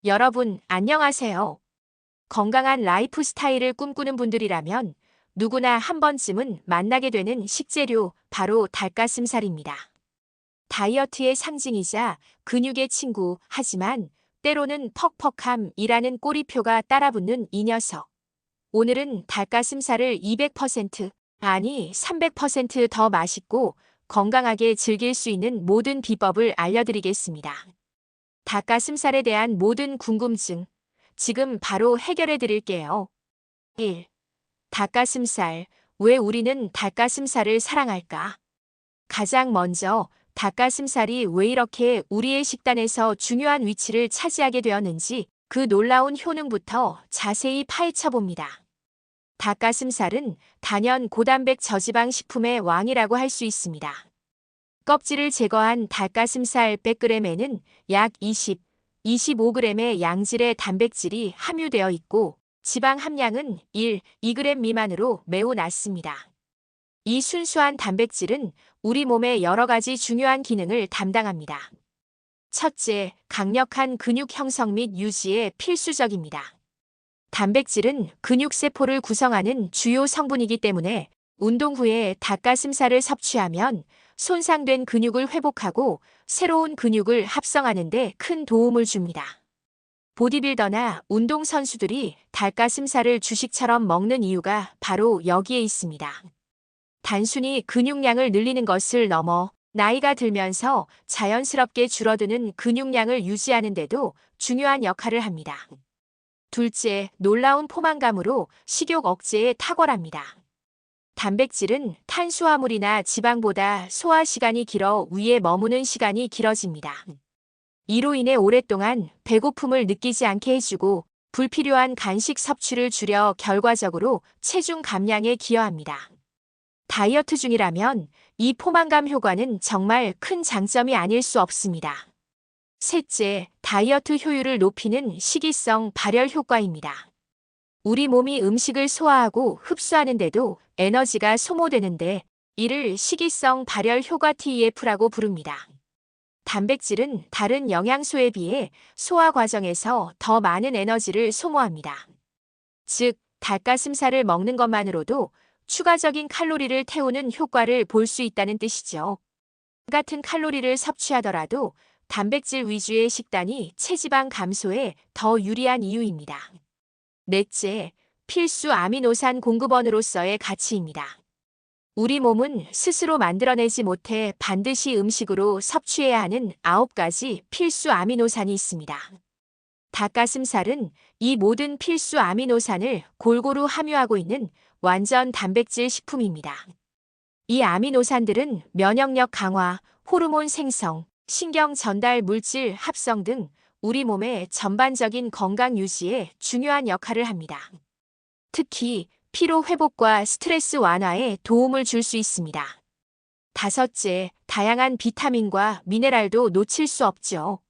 여러분, 안녕하세요. 건강한 라이프 스타일을 꿈꾸는 분들이라면 누구나 한 번쯤은 만나게 되는 식재료, 바로 닭가슴살입니다. 다이어트의 상징이자 근육의 친구, 하지만 때로는 퍽퍽함이라는 꼬리표가 따라붙는 이 녀석. 오늘은 닭가슴살을 200%, 아니 300%더 맛있고 건강하게 즐길 수 있는 모든 비법을 알려드리겠습니다. 닭가슴살에 대한 모든 궁금증, 지금 바로 해결해 드릴게요. 1. 닭가슴살. 왜 우리는 닭가슴살을 사랑할까? 가장 먼저, 닭가슴살이 왜 이렇게 우리의 식단에서 중요한 위치를 차지하게 되었는지 그 놀라운 효능부터 자세히 파헤쳐 봅니다. 닭가슴살은 단연 고단백 저지방 식품의 왕이라고 할 수 있습니다. 껍질을 제거한 닭가슴살 100g에는 약 25g의 양질의 단백질이 함유되어 있고 지방 함량은 2g 미만으로 매우 낮습니다. 이 순수한 단백질은 우리 몸의 여러 가지 중요한 기능을 담당합니다. 첫째, 강력한 근육 형성 및 유지에 필수적입니다. 단백질은 근육세포를 구성하는 주요 성분이기 때문에 운동 후에 닭가슴살을 섭취하면 손상된 근육을 회복하고 새로운 근육을 합성하는 데 큰 도움을 줍니다. 보디빌더나 운동선수들이 닭가슴살을 주식처럼 먹는 이유가 바로 여기에 있습니다. 단순히 근육량을 늘리는 것을 넘어 나이가 들면서 자연스럽게 줄어드는 근육량을 유지하는 데도 중요한 역할을 합니다. 둘째, 놀라운 포만감으로 식욕 억제에 탁월합니다. 단백질은 탄수화물이나 지방보다 소화 시간이 길어 위에 머무는 시간이 길어집니다. 이로 인해 오랫동안 배고픔을 느끼지 않게 해주고 불필요한 간식 섭취를 줄여 결과적으로 체중 감량에 기여합니다. 다이어트 중이라면 이 포만감 효과는 정말 큰 장점이 아닐 수 없습니다. 셋째, 다이어트 효율을 높이는 식이성 발열 효과입니다. 우리 몸이 음식을 소화하고 흡수하는데도 에너지가 소모되는데 이를 식이성 발열 효과 TEF라고 부릅니다. 단백질은 다른 영양소에 비해 소화 과정에서 더 많은 에너지를 소모합니다. 즉, 닭가슴살을 먹는 것만으로도 추가적인 칼로리를 태우는 효과를 볼 수 있다는 뜻이죠. 같은 칼로리를 섭취하더라도 단백질 위주의 식단이 체지방 감소에 더 유리한 이유입니다. 넷째, 필수 아미노산 공급원으로서의 가치입니다. 우리 몸은 스스로 만들어내지 못해 반드시 음식으로 섭취해야 하는 9가지 필수 아미노산이 있습니다. 닭가슴살은 이 모든 필수 아미노산을 골고루 함유하고 있는 완전 단백질 식품입니다. 이 아미노산들은 면역력 강화, 호르몬 생성, 신경 전달 물질 합성 등 우리 몸의 전반적인 건강 유지에 중요한 역할을 합니다. 특히 피로 회복과 스트레스 완화에 도움을 줄 수 있습니다. 다섯째, 다양한 비타민과 미네랄도 놓칠 수 없죠.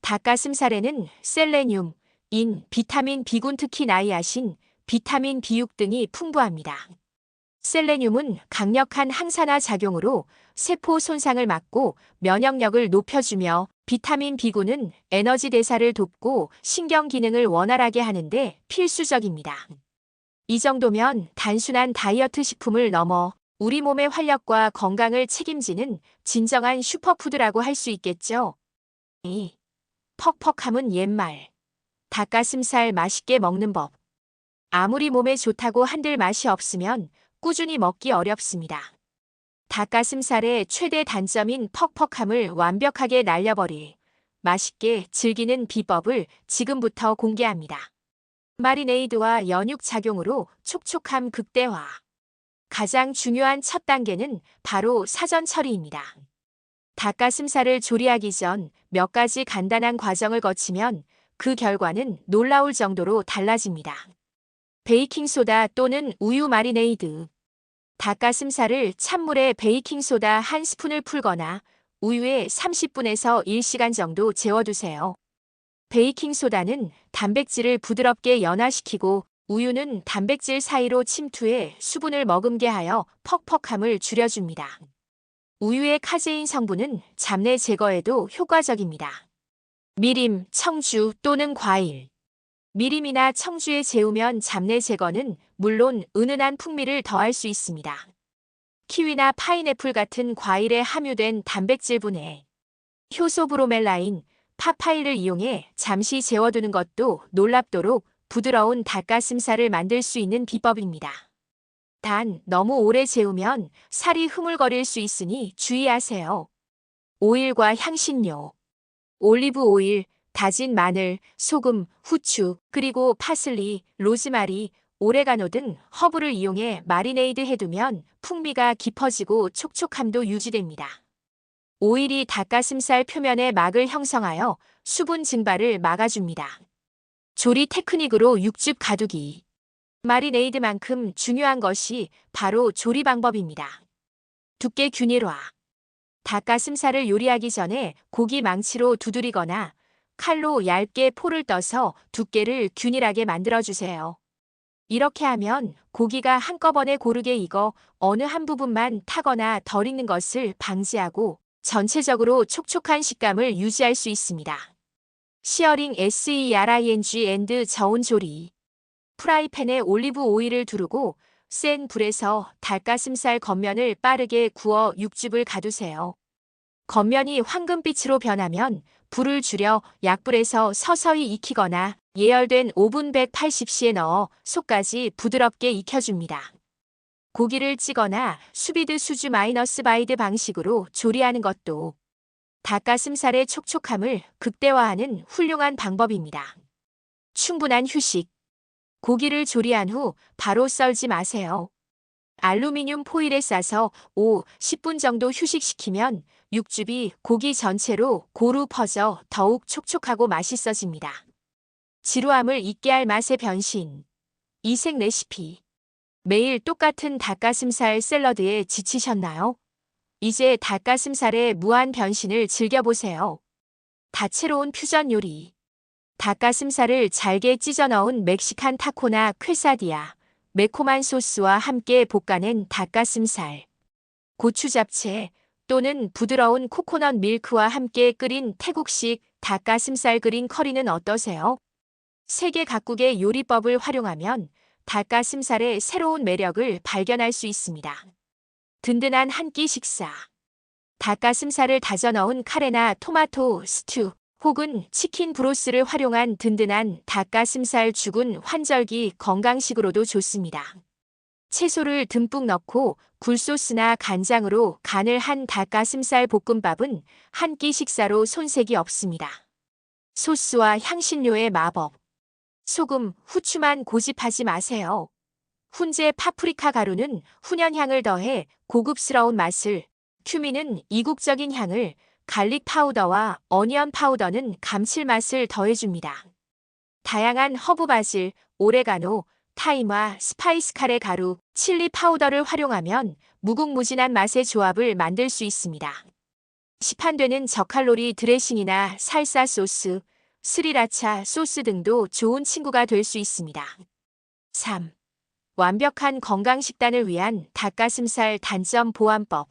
닭가슴살에는 셀레늄, 인, 비타민 B군 특히 나이아신, 비타민 B6 등이 풍부합니다. 셀레늄은 강력한 항산화 작용으로 세포 손상을 막고 면역력을 높여주며 비타민 B군은 에너지 대사를 돕고 신경 기능을 원활하게 하는데 필수적입니다. 이 정도면 단순한 다이어트 식품을 넘어 우리 몸의 활력과 건강을 책임지는 진정한 슈퍼푸드라고 할 수 있겠죠. 2. 퍽퍽함은 옛말. 닭가슴살 맛있게 먹는 법. 아무리 몸에 좋다고 한들 맛이 없으면 꾸준히 먹기 어렵습니다. 닭가슴살의 최대 단점인 퍽퍽함을 완벽하게 날려버리 맛있게 즐기는 비법을 지금부터 공개합니다. 마리네이드와 연육 작용으로 촉촉함 극대화. 가장 중요한 첫 단계는 바로 사전 처리입니다. 닭가슴살을 조리하기 전 몇 가지 간단한 과정을 거치면 그 결과는 놀라울 정도로 달라집니다. 베이킹소다 또는 우유 마리네이드. 닭가슴살을 찬물에 베이킹소다 1스푼을 풀거나 우유에 30분에서 1시간 정도 재워두세요. 베이킹소다는 단백질을 부드럽게 연화시키고 우유는 단백질 사이로 침투해 수분을 머금게 하여 퍽퍽함을 줄여줍니다. 우유의 카제인 성분은 잡내 제거에도 효과적입니다. 미림, 청주 또는 과일. 미림이나 청주에 재우면 잡내 제거는 물론 은은한 풍미를 더할 수 있습니다. 키위나 파인애플 같은 과일에 함유된 단백질분해, 효소 브로멜라인, 파파일을 이용해 잠시 재워두는 것도 놀랍도록 부드러운 닭가슴살을 만들 수 있는 비법입니다. 단, 너무 오래 재우면 살이 흐물거릴 수 있으니 주의하세요. 오일과 향신료. 올리브 오일, 다진 마늘, 소금, 후추, 그리고 파슬리, 로즈마리, 오레가노 등 허브를 이용해 마리네이드 해두면 풍미가 깊어지고 촉촉함도 유지됩니다. 오일이 닭가슴살 표면에 막을 형성하여 수분 증발을 막아줍니다. 조리 테크닉으로 육즙 가두기. 마리네이드만큼 중요한 것이 바로 조리 방법입니다. 두께 균일화. 닭가슴살을 요리하기 전에 고기 망치로 두드리거나 칼로 얇게 포를 떠서 두께를 균일하게 만들어주세요. 이렇게 하면 고기가 한꺼번에 고르게 익어 어느 한 부분만 타거나 덜 익는 것을 방지하고 전체적으로 촉촉한 식감을 유지할 수 있습니다. 시어링 SERING 앤드 저온 조리. 프라이팬에 올리브 오일을 두르고 센 불에서 닭가슴살 겉면을 빠르게 구워 육즙을 가두세요. 겉면이 황금빛으로 변하면 불을 줄여 약불에서 서서히 익히거나 예열된 오븐 180C에 넣어 속까지 부드럽게 익혀줍니다. 고기를 찌거나 수비드 수주 마이너스 바이드 방식으로 조리하는 것도 닭가슴살의 촉촉함을 극대화하는 훌륭한 방법입니다. 충분한 휴식. 고기를 조리한 후 바로 썰지 마세요. 알루미늄 포일에 싸서 5, 10분 정도 휴식시키면 육즙이 고기 전체로 고루 퍼져 더욱 촉촉하고 맛있어집니다. 지루함을 잊게 할 맛의 변신. 이색 레시피. 매일 똑같은 닭가슴살 샐러드에 지치셨나요? 이제 닭가슴살의 무한 변신을 즐겨보세요. 다채로운 퓨전 요리. 닭가슴살을 잘게 찢어 넣은 멕시칸 타코나 퀘사디아, 매콤한 소스와 함께 볶아낸 닭가슴살. 고추 잡채 또는 부드러운 코코넛 밀크와 함께 끓인 태국식 닭가슴살 그린 커리는 어떠세요? 세계 각국의 요리법을 활용하면 닭가슴살의 새로운 매력을 발견할 수 있습니다. 든든한 한 끼 식사. 닭가슴살을 다져 넣은 카레나 토마토 스튜 혹은 치킨 브로스를 활용한 든든한 닭가슴살 죽은 환절기 건강식으로도 좋습니다. 채소를 듬뿍 넣고 굴소스나 간장으로 간을 한 닭가슴살 볶음밥은 한 끼 식사로 손색이 없습니다. 소스와 향신료의 마법. 소금, 후추만 고집하지 마세요. 훈제 파프리카 가루는 훈연향을 더해 고급스러운 맛을, 큐민은 이국적인 향을, 갈릭 파우더와 어니언 파우더는 감칠맛을 더해줍니다. 다양한 허브 바질, 오레가노, 타임과 스파이스 카레 가루, 칠리 파우더를 활용하면 무궁무진한 맛의 조합을 만들 수 있습니다. 시판되는 저칼로리 드레싱이나 살사 소스, 스리라차 소스 등도 좋은 친구가 될 수 있습니다. 3. 완벽한 건강 식단을 위한 닭가슴살 단점 보완법.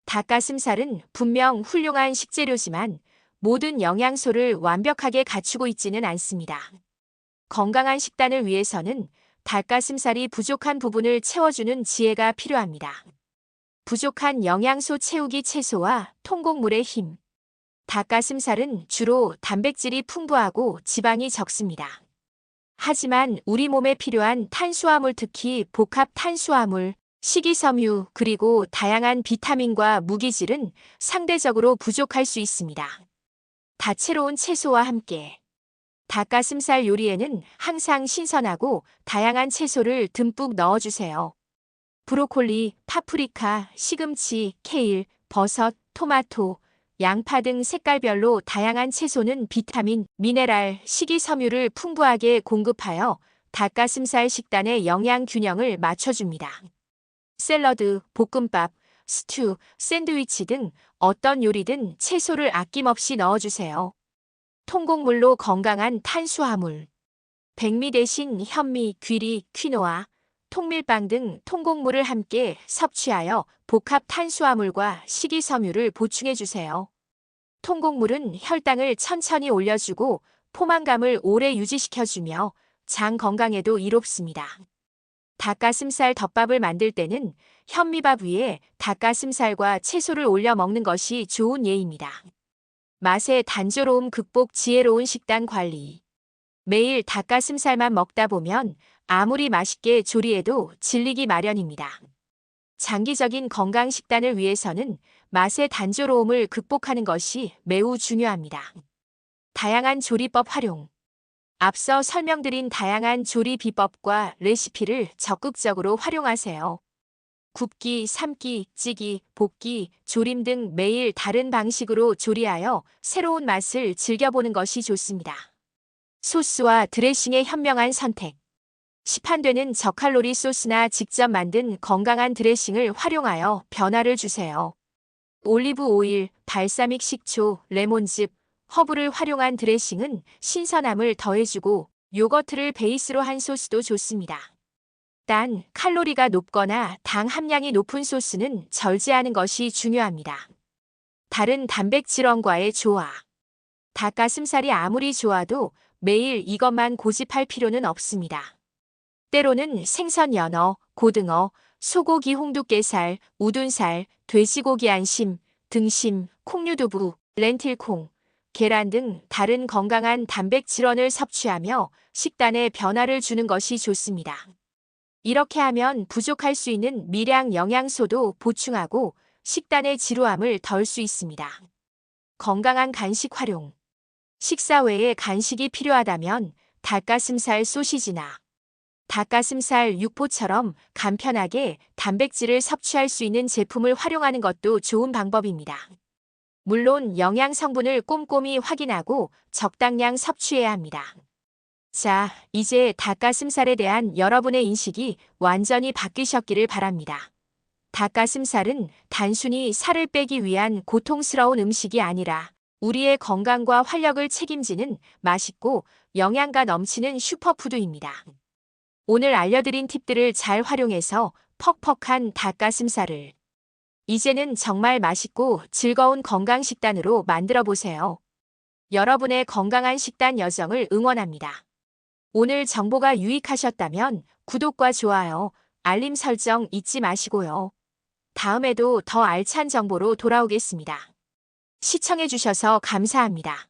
닭가슴살은 분명 훌륭한 식재료지만 모든 영양소를 완벽하게 갖추고 있지는 않습니다. 건강한 식단을 위해서는 닭가슴살이 부족한 부분을 채워주는 지혜가 필요합니다. 부족한 영양소 채우기 채소와 통곡물의 힘. 닭가슴살은 주로 단백질이 풍부하고 지방이 적습니다. 하지만 우리 몸에 필요한 탄수화물, 특히 복합 탄수화물, 식이섬유, 그리고 다양한 비타민과 무기질은 상대적으로 부족할 수 있습니다. 다채로운 채소와 함께. 닭가슴살 요리에는 항상 신선하고 다양한 채소를 듬뿍 넣어주세요. 브로콜리, 파프리카, 시금치, 케일, 버섯, 토마토, 양파 등 색깔별로 다양한 채소는 비타민, 미네랄, 식이섬유를 풍부하게 공급하여 닭가슴살 식단의 영양 균형을 맞춰줍니다. 샐러드, 볶음밥, 스튜, 샌드위치 등 어떤 요리든 채소를 아낌없이 넣어주세요. 통곡물로 건강한 탄수화물. 백미 대신 현미, 귀리, 퀴노아, 통밀빵 등 통곡물을 함께 섭취하여 복합 탄수화물과 식이섬유를 보충해주세요. 통곡물은 혈당을 천천히 올려주고 포만감을 오래 유지시켜주며 장 건강에도 이롭습니다. 닭가슴살 덮밥을 만들 때는 현미밥 위에 닭가슴살과 채소를 올려 먹는 것이 좋은 예입니다. 맛의 단조로움 극복 지혜로운 식단 관리. 매일 닭가슴살만 먹다 보면 아무리 맛있게 조리해도 질리기 마련입니다. 장기적인 건강 식단을 위해서는 맛의 단조로움을 극복하는 것이 매우 중요합니다. 다양한 조리법 활용. 앞서 설명드린 다양한 조리 비법과 레시피를 적극적으로 활용하세요. 굽기, 삶기, 찌기, 볶기, 조림 등 매일 다른 방식으로 조리하여 새로운 맛을 즐겨보는 것이 좋습니다. 소스와 드레싱의 현명한 선택. 시판되는 저칼로리 소스나 직접 만든 건강한 드레싱을 활용하여 변화를 주세요. 올리브 오일, 발사믹 식초, 레몬즙, 허브를 활용한 드레싱은 신선함을 더해주고 요거트를 베이스로 한 소스도 좋습니다. 단, 칼로리가 높거나 당 함량이 높은 소스는 절제하는 것이 중요합니다. 다른 단백질원과의 조화. 닭가슴살이 아무리 좋아도 매일 이것만 고집할 필요는 없습니다. 때로는 생선 연어, 고등어, 소고기 홍두깨살, 우둔살, 돼지고기 안심, 등심, 콩류두부, 렌틸콩, 계란 등 다른 건강한 단백질원을 섭취하며 식단에 변화를 주는 것이 좋습니다. 이렇게 하면 부족할 수 있는 미량 영양소도 보충하고 식단의 지루함을 덜 수 있습니다. 건강한 간식 활용. 식사 외에 간식이 필요하다면 닭가슴살 소시지나 닭가슴살 육포처럼 간편하게 단백질을 섭취할 수 있는 제품을 활용하는 것도 좋은 방법입니다. 물론 영양 성분을 꼼꼼히 확인하고 적당량 섭취해야 합니다. 자, 이제 닭가슴살에 대한 여러분의 인식이 완전히 바뀌셨기를 바랍니다. 닭가슴살은 단순히 살을 빼기 위한 고통스러운 음식이 아니라 우리의 건강과 활력을 책임지는 맛있고 영양가 넘치는 슈퍼푸드입니다. 오늘 알려드린 팁들을 잘 활용해서 퍽퍽한 닭가슴살을 이제는 정말 맛있고 즐거운 건강 식단으로 만들어 보세요. 여러분의 건강한 식단 여정을 응원합니다. 오늘 정보가 유익하셨다면 구독과 좋아요, 알림 설정 잊지 마시고요. 다음에도 더 알찬 정보로 돌아오겠습니다. 시청해주셔서 감사합니다.